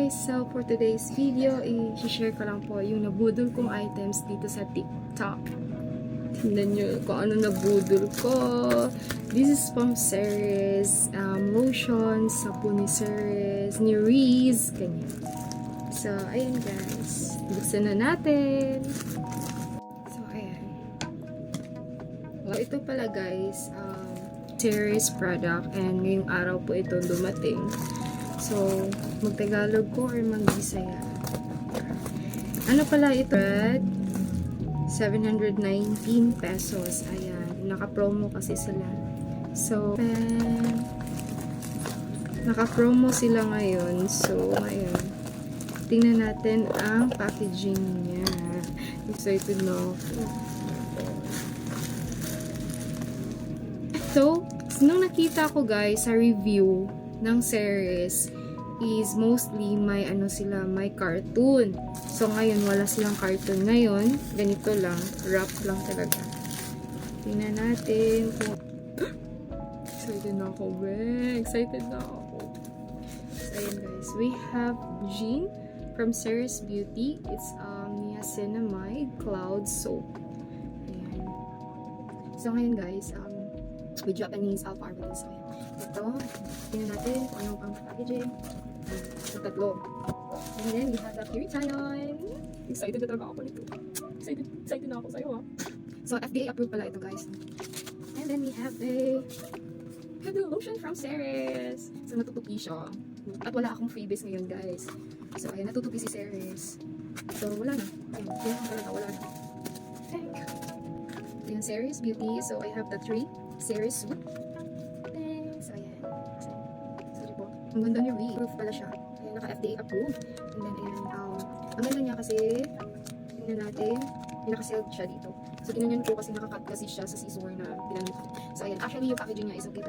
guys! So for today's video, i-share ko lang po yung nabudol kong items dito sa TikTok. Tingnan nyo kung ano nabudol ko. This is from Ceres. Lotion, sabon ni Ceres, ni Reese, ganyan. So, ayan guys. Buksan na natin. So, ayan. Well, ito pala guys, Ceres product, and ngayong araw po ito dumating. So, mag-Tagalog ko or mag-Bisaya. Ano pala ito? 719 pesos. Ayan. Naka-promo kasi sila. So, naka-promo sila ngayon. So, ayan. Tingnan natin ang packaging niya. Excited na ako. So, nung nakita ko guys sa review ng Ceres is mostly may ano sila, may cartoon. So ngayon wala silang cartoon ngayon. Ganito lang, wrap lang talaga. Tingnan natin kung excited na ako, be. Excited na ako. So ayan guys, we have Jean from Ceres Beauty. It's niacinamide cloud soap. Ayan. So ngayon guys, with Japanese alphabet. So ito, tingnan natin kung ano ang packaging. So, tatlo. And then, we have the Puritan. Excited na talaga ako nito. Excited na ako sa'yo, ha. So, FDA approved pala ito, guys. And then, we have the lotion from Ceres. So, natutupi siya. At wala akong freebies ngayon, guys. So, ayan, natutupi si Ceres. So, wala na. Ayan talaga, wala na. Ayan, Ceres Beauty. So, I have the 3 Ceres Sweet. So, ayan. Sorry po. Ang ganda niya, proof pala siya. Ayan, naka-FDA approved. And then, ayan, ang ganda niya kasi, tingnan natin, may naka-sealed siya dito. So, tingnan niyo po kasi nakakat kasi siya sa scissor na ginamit ko. So, ayan, actually, yung packaging niya is okay talaga.